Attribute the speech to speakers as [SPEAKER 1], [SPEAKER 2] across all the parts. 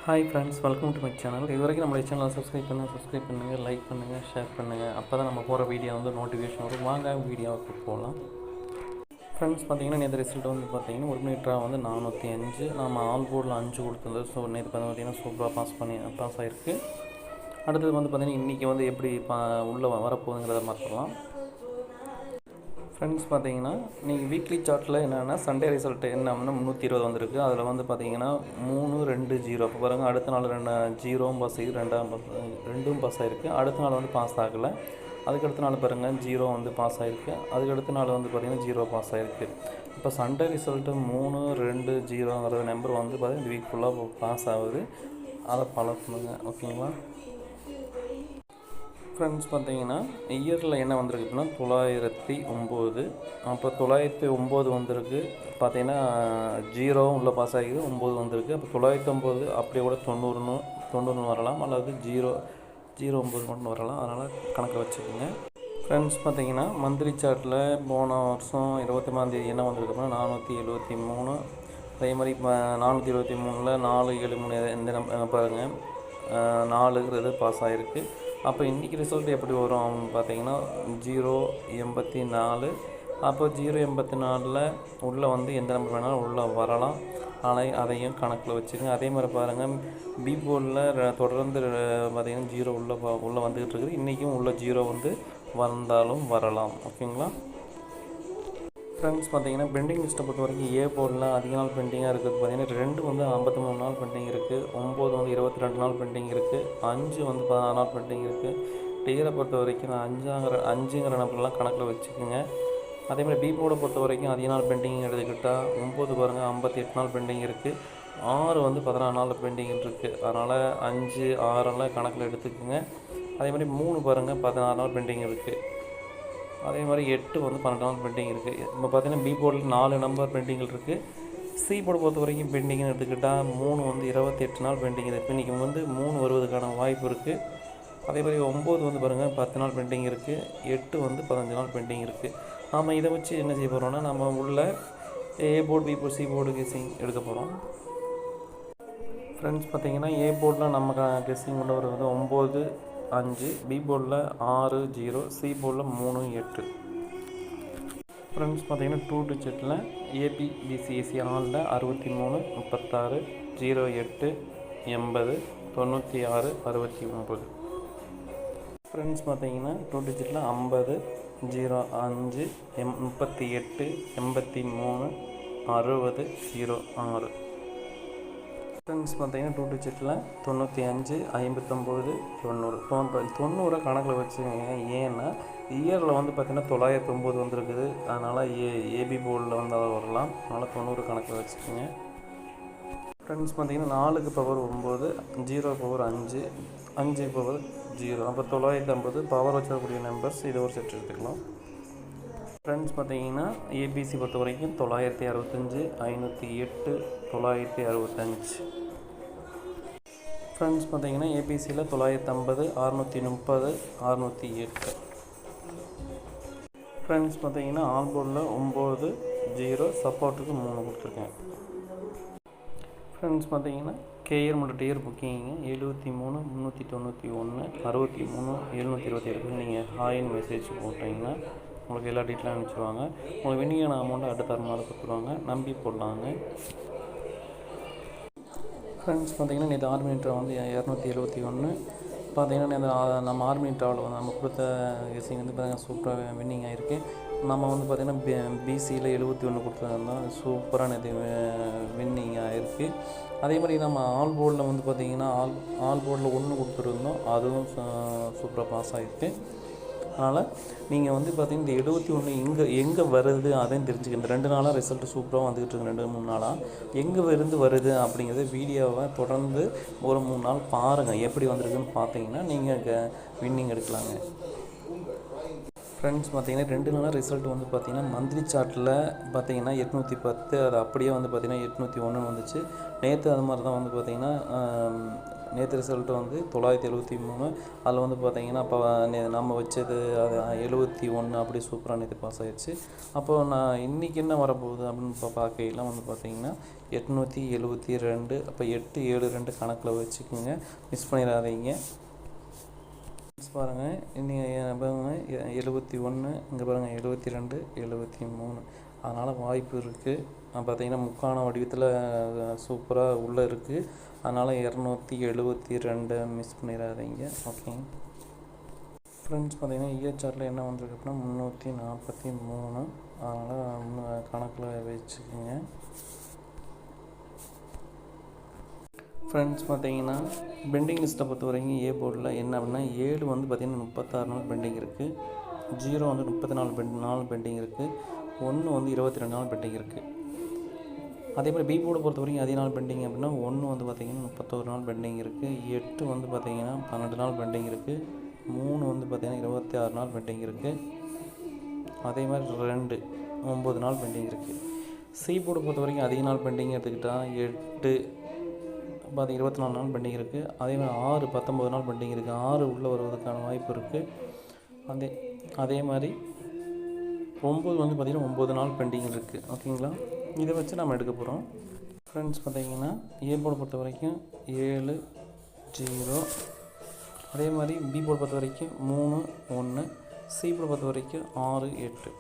[SPEAKER 1] Hi friends, welcome to my channel. இது வரைக்கும் நம்மளுடைய சேனலை சப்ஸ்கிரைப் பண்ணுங்கள், லைக் பண்ணுங்கள், ஷேர் பண்ணுங்கள். அப்போ தான் நம்ம போகிற வீடியோ நோட்டிஃபிகேஷன் வரும். வாங்க வீடியோவுக்கு போகலாம். ஃப்ரெண்ட்ஸ், பார்த்தீங்கன்னா நேற்று ரிசல்ட் பார்த்தீங்கன்னா 1 மினிட்ரா 405. நம்ம ஆல் போர்டில் 5 கொடுத்துருந்தது. ஸோ நேற்று பார்த்தீங்கன்னா சூப்பராக பாஸ் ஆகிருக்கு. அடுத்தது பார்த்தீங்கன்னா இன்றைக்கி எப்படி உள்ளே வரப்போகுதுங்கிறத பார்க்கலாம். ஃப்ரெண்ட்ஸ், பார்த்தீங்கன்னா நீங்கள் வீக்லி சார்ட்டில் என்னென்னா சண்டே ரிசல்ட் என்ன 320 வந்திருக்கு. அதில் பார்த்தீங்கன்னா 3, 2, 0. அப்போ பாருங்கள், அடுத்த நாள் 0 பாஸ் ஆகி 2 பாஸ் ஆகிருக்கு. அடுத்த நாள் பாஸ் ஆகலை. அதுக்கடுத்த நாள் பாருங்கள் 0 பாஸ் ஆகிருக்கு. அதுக்கடுத்த நாள் பார்த்தீங்கன்னா 0 பாஸ் ஆகிருக்கு. இப்போ சண்டே ரிசல்ட்டு 3, 2, 0ங்கிற நம்பர் பார்த்தீங்கன்னா இந்த வீக் ஃபுல்லாக பாஸ் ஆகுது. அதை ஃபாலோ பண்ணுங்கள், ஓகேங்களா? ஃப்ரெண்ட்ஸ், பார்த்தீங்கன்னா இயரில் என்ன வந்திருக்கு அப்படின்னா 909. அப்போ 909 வந்திருக்கு. பார்த்தீங்கன்னா 0 உள்ள பாஸ் ஆகி 9 வந்திருக்கு. அப்போ 909 அப்படியே கூட 90 வரலாம், அல்லது 009 மட்டும் வரலாம். அதனால் கணக்கில் வச்சுக்கோங்க. ஃப்ரெண்ட்ஸ், பார்த்தீங்கன்னா மந்த்லி சார்ட்டில் போன வருஷம் 23 என்ன வந்திருக்குன்னா 473. அதே மாதிரி 473ல் 473 இந்த பாருங்கள் 4ங்கிறது பாஸ் ஆகிருக்கு. அப்போ இன்றைக்கி ரிசல்ட் எப்படி வரும் அப்படின்னு பார்த்தீங்கன்னா 084. அப்போ 084ல் உள்ளே எந்த நம்பர் வேணாலும் உள்ளே வரலாம். ஆனால் அதையும் கணக்கில் வச்சுக்கோங்க. அதே மாதிரி பாருங்கள், பி போர்டில் தொடர்ந்து பார்த்திங்கன்னா 0 உள்ளே வந்துக்கிட்டு இருக்குது. இன்றைக்கும் உள்ள 0 வந்தாலும் வரலாம், ஓகேங்களா? ஃப்ரெண்ட்ஸ், பார்த்தீங்கன்னா பெண்டிங் லிஸ்ட்டை பொறுத்த வரைக்கும் ஏ போர்டில் அதிக நாள் பெண்டிங்காக இருக்குது. பார்த்தீங்கன்னா 2 53 நாள் பெண்டிங் இருக்குது. 9 22 நாள் பெண்டிங் இருக்குது. 5 16 நாள் பெண்டிங் இருக்குது. டியரை பொறுத்த வரைக்கும் 5ங்கிற நம்பர்லாம் கணக்கில் வச்சுக்கோங்க. அதேமாதிரி பி போர்டை பொறுத்த வரைக்கும் அதிக நாள் பெண்டிங் எடுத்துக்கிட்டால் 9 பாருங்கள் 58 நாள் பெண்டிங் இருக்குது. 6 14 நாள் பெண்டிங் இருக்குது. அதனால் 5, 6 கணக்கில் எடுத்துக்கோங்க. அதே மாதிரி 3 பாருங்கள் 16 நாள் பெண்டிங் இருக்குது. அதே மாதிரி 8 12 நாள் பெண்டிங் இருக்குது. இப்போ பார்த்தீங்கன்னா பி போர்டில் 4 நம்பர் பெண்டிங்கில் இருக்குது. சி போர்டை பொறுத்த வரைக்கும் பெண்டிங்னு எடுத்துக்கிட்டால் 3 28 நாள் பெண்டிங் இருக்குது. இன்றைக்கி 3 வருவதற்கான வாய்ப்பு இருக்குது. அதே மாதிரி 9 பாருங்கள் 10 நாள் பெண்டிங் இருக்குது. 8 15 நாள் பெண்டிங் இருக்குது. நாம் இதை வச்சு என்ன செய்ய போகிறோம்னா, நம்ம உள்ள A board, B board, C board guessing எடுக்க போகிறோம். ஃப்ரெண்ட்ஸ், பார்த்தீங்கன்னா ஏ போர்டில் நம்ம கெஸ்ஸிங் உள்ள வருவது 9, 5. பி போர்டில் 6, 0. சி போர்டில் 3, 8. ஃப்ரெண்ட்ஸ், பார்த்தீங்கன்னா 2 டிஜிட்டில் ஏபி, பிசிஎஸ்சி ஆளில் 63, 36, 08, 80, 96, 69. ஃப்ரெண்ட்ஸ், பார்த்தீங்கன்னா 2 டிஜிட்டில் 50, 05, 38, 83, 60, 06. ஃப்ரெண்ட்ஸ், பார்த்தீங்கன்னா 2 டிஜிட்டில் 95, 59, 90. இப்போ 90 கணக்கில் வச்சுக்கோங்க. ஏன்னா இயரில் பார்த்தீங்கன்னா 909 வந்திருக்குது. அதனால் ஏபி போர்டில் அதை வரலாம். அதனால் 90 கணக்கில் வச்சுக்கோங்க. ஃப்ரெண்ட்ஸ், பார்த்தீங்கன்னா 4க்கு பவர் 9, 0 பவர் 5, 5 பவர் 0. அப்போ 950 பவர் வச்சிடக்கூடிய நம்பர்ஸ். இதை ஒரு செட் எடுத்துக்கலாம். ஃப்ரெண்ட்ஸ், பார்த்தீங்கன்னா ஏபிசி பொறுத்த வரைக்கும் 965, 508, 965. ஃப்ரெண்ட்ஸ், பார்த்தீங்கன்னா ஏபிசியில் 950, 630, 608. ஃப்ரெண்ட்ஸ், பார்த்தீங்கன்னா ஆல் போர்டில் 9, 0 சப்போர்ட்டுக்கு 3 கொடுத்துருக்கேன். ஃப்ரெண்ட்ஸ், பார்த்தீங்கன்னா கேஆர் மற்றும் டிஆர் புக்கிங்க 73, 391, 63, 727 நீங்கள் ஹாய்னு மெசேஜ் போட்டிங்கன்னா உங்களுக்கு எல்லா டீட்டெயிலும் அனுப்பிச்சிடுவாங்க. உங்களுக்கு வினியான அமௌண்ட்டு அடுத்த நாள் கொடுத்துருவாங்க. நம்பி போடலாங்க. ஃப்ரெண்ட்ஸ், பார்த்தீங்கன்னா நேற்று ஆர்மினிட்ரா 271. பார்த்தீங்கன்னா நம்ம ஆர்மினிட்ராவில் நம்ம கொடுத்த கெஸ்ஸிங் பார்த்தீங்கன்னா சூப்பராக வின்னிங் ஆகிருக்கு. நம்ம பார்த்திங்கன்னா பிசியில் 71 கொடுத்துருந்தோம். சூப்பராக நேற்று வின்னிங் ஆகிருக்கு. அதே மாதிரி நம்ம ஆல் போர்டில் பார்த்திங்கன்னா ஆல் போர்டில் 1 கொடுத்துருந்தோம். அதுவும் சூப்பராக பாஸ் ஆகிருக்கு. அதனால் நீங்கள் பார்த்திங்கன்னா இந்த 71 எங்கே வருது அதையும் தெரிஞ்சுக்க. இந்த 2 நாளாக ரிசல்ட்டு சூப்பராக வந்துக்கிட்டு இருக்கு. 2-3 நாளாக எங்கே வருது அப்படிங்கிறத வீடியோவை தொடர்ந்து ஒரு 3 நாள் பாருங்கள். எப்படி வந்திருக்குன்னு பார்த்தீங்கன்னா நீங்கள் வின்னிங் எடுக்கலாங்க. ஃப்ரெண்ட்ஸ், பார்த்தீங்கன்னா 2 நாளாக ரிசல்ட் பார்த்தீங்கன்னா மந்த்லி சார்ட்டில் பார்த்தீங்கன்னா 810. அது அப்படியே பார்த்தீங்கன்னா 801 வந்துச்சு. நேற்று அது மாதிரி தான் பார்த்திங்கன்னா நேற்று ரிசல்ட்டு வந்து 973. அதில் வந்து பார்த்திங்கன்னா அப்போ நம்ம வச்சது அது 71 அப்படி சூப்பராக நேற்று பாஸ் ஆகிடுச்சு. அப்போது நான் இன்றைக்கி என்ன வரப்போகுது அப்படின்னு பார்க்கையெல்லாம் வந்து பார்த்திங்கன்னா 872. அப்போ 872 கணக்கில் வச்சுக்கோங்க, மிஸ் பண்ணிடாதீங்க. பாருங்கள் இன்றைக்கி 71, இங்கே பாருங்கள் 72, 73. அதனால் வாய்ப்பு இருக்குது. பார்த்திங்கன்னா முக்கான வடிவத்தில் சூப்பராக உள்ளே இருக்குது. அதனால் 272 மிஸ் பண்ணிடாதீங்க. ஓகேங்க ஃப்ரெண்ட்ஸ், பார்த்திங்கன்னா இயர்ச்சார்ட்டில் என்ன வந்திருக்கு அப்படின்னா 343. அதனால் கணக்கில் வச்சுக்கோங்க. ஃப்ரெண்ட்ஸ், பார்த்திங்கன்னா பெண்டிங் லிஸ்ட்டை பொறுத்த வரைக்கும் ஏ போர்டில் என்ன அப்படின்னா 7 வந்து பார்த்திங்கன்னா 36 நாள் பெண்டிங் இருக்குது, 0 வந்து 34 நாள் பெண்டிங் இருக்குது, 1 வந்து 22 நாள் பெண்டிங் இருக்குது. அதே மாதிரி பி போர்டை பொறுத்த வரைக்கும் அதிக நாள் பெண்டிங் அப்படின்னா 1 வந்து பார்த்திங்கன்னா 31 நாள் பெண்டிங் இருக்குது, 8 வந்து பார்த்திங்கன்னா 12 நாள் பெண்டிங் இருக்குது, 3 வந்து பார்த்திங்கன்னா 26 நாள் பெண்டிங் இருக்குது. அதே மாதிரி 2 9 நாள் பெண்டிங் இருக்குது. சி போர்டை பொறுத்த வரைக்கும் அதிக நாள் பெண்டிங் எடுத்துக்கிட்டால் 8 பார்த்திங்கன்னா 24 நாள் பெண்டிங் இருக்குது. அதே மாதிரி 6 19 நாள் பெண்டிங் இருக்குது. 6 உள்ளே வருவதற்கான வாய்ப்பு இருக்குது. அதே மாதிரி 9 வந்து பார்த்திங்கன்னா 9 நாள் பெண்டிங் இருக்குது. ஓகேங்களா, இதை வச்சு நம்ம எடுக்க போகிறோம். ஃப்ரெண்ட்ஸ், பார்த்திங்கன்னா ஏ போர்டை பொறுத்த வரைக்கும் 7 0. அதே மாதிரி பி போர்டை பொறுத்த வரைக்கும் 3 1. சி போர்டை பொறுத்த வரைக்கும் 6 8.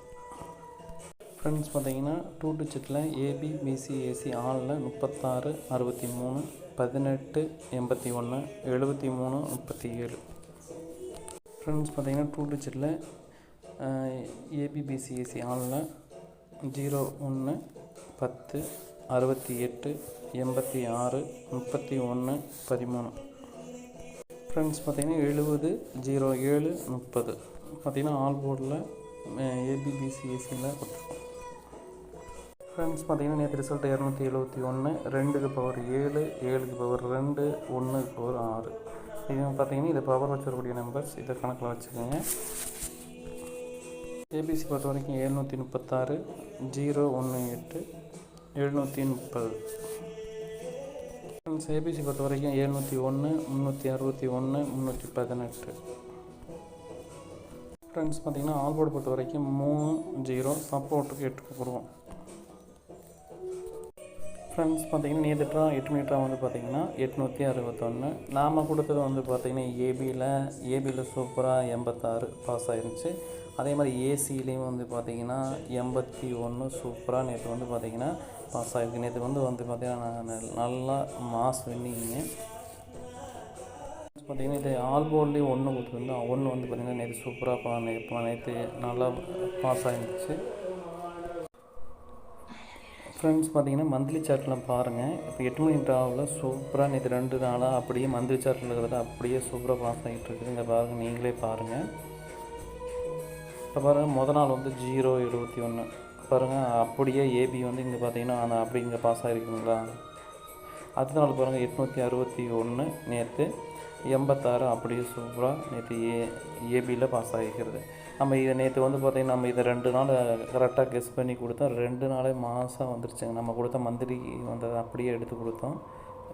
[SPEAKER 1] ஃப்ரெண்ட்ஸ், பார்த்திங்கன்னா 2 டிஜிட்டில் ஏபி பிசி ஏசி ஆளில் 36 63 18 81 73 37. ஃப்ரெண்ட்ஸ், பார்த்திங்கன்னா 2 டிஜிட்டில் ஏபி பிசி ஏசி ஆளில் 0 1 10 68 86 31 13. ஃப்ரெண்ட்ஸ், பார்த்திங்கன்னா 70 07 30. பார்த்திங்கன்னா ஆல் போர்டில் ஏபி பிசி ஏசியில் கொடுத்துருக்கோம். ஃப்ரெண்ட்ஸ், பார்த்திங்கன்னா நேற்று ரிசல்ட் 271, 2க்கு பவர் 7, 7க்கு பவர் 2, 1க்கு பவர் 6. இது பார்த்திங்கன்னா இதை பவர் வச்சிருக்கக்கூடிய நம்பர்ஸ், இதை கணக்கில் வச்சுக்கோங்க. ஏபிசி பொறுத்த வரைக்கும் 736, 018 730. ஃப்ரெண்ட்ஸ், ஏபிசி பொறுத்த வரைக்கும் 701, 361 318. ஃப்ரெண்ட்ஸ், பார்த்திங்கன்னா ஆல் போர்டு பொறுத்த வரைக்கும் 3 0 சப்போர்ட்டுக்கு 8 போடுவோம். ஃப்ரெண்ட்ஸ், பார்த்திங்கன்னா நேற்று 8 மீட்டராக வந்து பார்த்திங்கன்னா 861. நாம் கொடுத்தது வந்து பார்த்திங்கன்னா ஏபியில் சூப்பராக 86 பாஸ் ஆகிருந்துச்சு. அதே மாதிரி ஏசிலையும் வந்து பார்த்திங்கன்னா 81 சூப்பராக நேற்று வந்து பார்த்திங்கன்னா பாஸ் ஆகிருக்கு. நேற்று வந்து பார்த்திங்கன்னா நல்லா மாஸ் வின்னிங்க. பார்த்திங்கன்னா இது ஆல் போர்ட்லேயும் 1 கொடுத்துருந்தோம். 1 வந்து பார்த்திங்கன்னா நேற்று சூப்பராக நேற்று நல்லா பாஸ் ஆகிருந்துச்சு. ஃப்ரெண்ட்ஸ், பார்த்திங்கன்னா மந்த்லி சார்ட்டில் பாருங்கள். இப்போ 8 மணி ட்ராவில் சூப்பராக நேற்று 2 நாளாக அப்படியே மந்த்லி சார்ட்டில் இருக்கிறத அப்படியே சூப்பராக பாஸ் ஆகிட்டு இருக்குது. இங்கே பாருங்கள், நீங்களே பாருங்கள். இப்போ பாருங்கள், மொதல் நாள் வந்து 071 பாருங்கள், அப்படியே ஏபி வந்து இங்கே பார்த்திங்கன்னா அப்படி இங்கே பாஸ் ஆகிருக்குங்களா. அடுத்த நாள் பாருங்கள் 861, நேற்று 86 அப்படியே சூப்பராக நேற்று ஏபியில் பாஸ் ஆகிக்கிறது. நம்ம இதை நேற்று வந்து பார்த்திங்கன்னா நம்ம இதை 2 நாள் கரெக்டாக கெஸ் பண்ணி கொடுத்தோம். 2 நாளே மாதம் வந்துருச்சுங்க. நம்ம கொடுத்த மந்த்லி வந்ததை அப்படியே எடுத்து கொடுத்தோம்,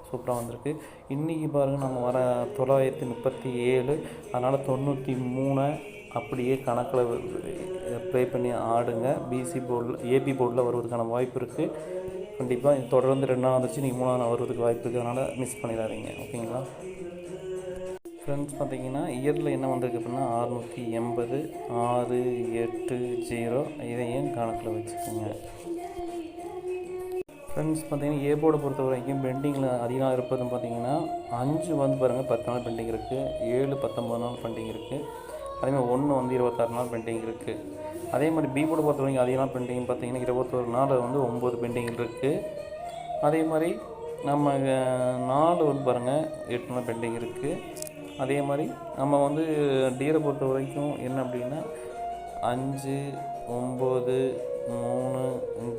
[SPEAKER 1] சூப்பராக வந்திருக்கு. இன்றைக்கி பாருங்கள், நம்ம வர 937, அதனால் 93 அப்படியே கணக்கில் ப்ளே பண்ணி ஆடுங்க. பிசி போர்டில் ஏபி போர்டில் வருவதற்கான வாய்ப்பு இருக்குது. கண்டிப்பாக தொடர்ந்து 2 நாள் வந்துச்சு, நீங்கள் 3 நாள் வருவதுக்கு வாய்ப்பு இருக்குது. அதனால் மிஸ் பண்ணிடாதீங்க. ஓகேங்களா ஃப்ரெண்ட்ஸ், பார்த்திங்கன்னா இயரில் என்ன வந்திருக்கு அப்படின்னா 680 6 8 0. இதையும் கணக்கில் வச்சுக்கோங்க. ஃப்ரெண்ட்ஸ், பார்த்திங்கன்னா ஏ போர்டை பொறுத்த வரைக்கும் பெண்டிங்கில் அதிகமாக இருப்பதுன்னு பார்த்திங்கன்னா 5 வந்து பாருங்கள் 10 நாள் பெண்டிங் இருக்குது, 7 19 நாள் பெண்டிங் இருக்குது. அதேமாதிரி 1 வந்து 26 நாள் பெண்டிங் இருக்குது. அதே மாதிரி பி போர்டை பொறுத்த வரைக்கும் அதிக நாள் பெண்டிங் பார்த்திங்கன்னா 21 நாள் வந்து 9 பெண்டிங் இருக்குது. அதே மாதிரி நம்ம 4 வந்து பாருங்கள் 8 நாள் பெண்டிங் இருக்குது. அதே மாதிரி நம்ம வந்து டீரை பொறுத்த வரைக்கும் என்ன அப்படின்னா 5 9 3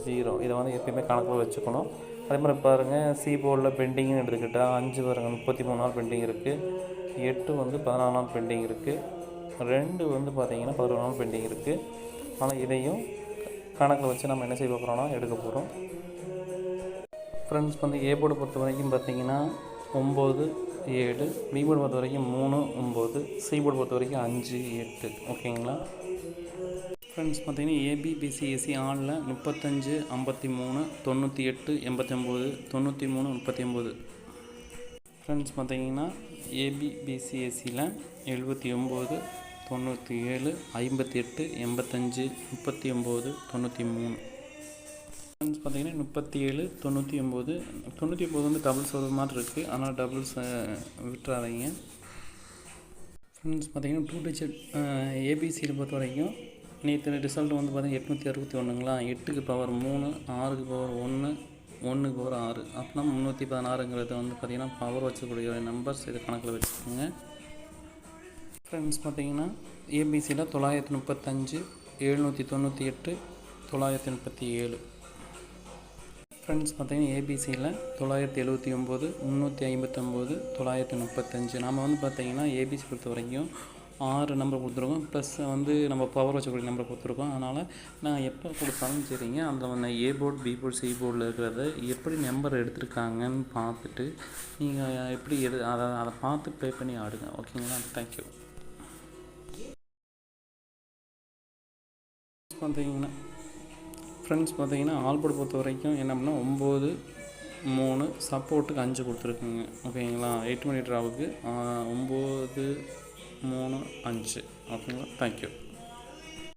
[SPEAKER 1] 0 இதை வந்து எப்பயுமே கணக்கில் வச்சுக்கணும். அதே மாதிரி பாருங்கள் சி போர்டில் பெண்டிங்னு எடுத்துக்கிட்டால் 5 பாருங்கள் 33 நாள் பெண்டிங் இருக்குது, 8 வந்து 14 நாள் பெண்டிங் இருக்குது, 2 வந்து பார்த்திங்கன்னா 11 நாள் பெண்டிங் இருக்குது. ஆனால் இதையும் கணக்கில் வச்சு நம்ம என்ன செய்ய போகிறோம்னா எடுக்க போகிறோம். ஃப்ரெண்ட்ஸ், வந்து ஏ போர்டை பொறுத்த வரைக்கும் பார்த்திங்கன்னா 9 7, பி போர்டு பொறுத்த வரைக்கும் 3, 9, சி போர்டு பொறுத்த வரைக்கும் 5, 8. ஓகேங்களா ஃப்ரெண்ட்ஸ்? பார்த்தீங்கன்னா ஏபிபிசிஎஸ்சி ஆளில் 35, 53, 98, 89, 93, 39. ஃப்ரெண்ட்ஸ் பார்த்தீங்கன்னா ஏபிபிசிஎஸ்சியில் 79, 97, 58, 85, 39, 93. ஃப்ரெண்ட்ஸ் பார்த்தீங்கன்னா 37, 99, 99 வந்து டபுள்ஸ் ஒரு மாதிரி இருக்குது, அதனால் டபுள்ஸ் விட்டுறாதீங்க. ஃப்ரெண்ட்ஸ் பார்த்தீங்கன்னா 2 டிஜிட் ஏபிசியில் பொறுத்த வரைக்கும் நேற்று ரிசல்ட் வந்து பார்த்தீங்கன்னா 861ங்களா, 8க்கு பவர் 3, 6க்கு பவர் 1, 1க்கு பவர் 6, அப்படின்னா 316ங்கிறது வந்து பார்த்திங்கன்னா பவர் வச்சக்கூடிய நம்பர்ஸ் இதை கணக்கில் வச்சுக்கோங்க. ஃப்ரெண்ட்ஸ் பார்த்தீங்கன்னா ஏபிசியில் 935, 798, 937. ஃப்ரெண்ட்ஸ் பார்த்தீங்கன்னா ஏபிசியில் 979, 359, 935. நம்ம வந்து பார்த்திங்கன்னா ஏபிசி பொறுத்த வரைக்கும் 6 நம்பர் கொடுத்துருக்கோம், ப்ளஸ் வந்து நம்ம பவர் வச்சக்கூடிய நம்பர் கொடுத்துருக்கோம். அதனால் நான் எப்போ கொடுத்தாலும் சரிங்க, அதில் A board, B board, C போர்டில் இருக்கிறத எப்படி நம்பர் எடுத்திருக்காங்கன்னு பார்த்துட்டு நீங்கள் எப்படி அதை பார்த்து ப்ளே பண்ணி ஆடுங்க. ஓகேங்களா? தேங்க்யூ. பார்த்தீங்கன்னா ஃப்ரெண்ட்ஸ் பார்த்தீங்கன்னா ஆல் போர்டு பொறுத்த வரைக்கும் என்ன பண்ணால் 9, 3 சப்போர்ட்டுக்கு 5 கொடுத்துருக்குங்க. ஓகேங்களா? 8 மணி ட்ராவுக்கு 9, 3, 5. ஓகேங்களா? தேங்க்யூ.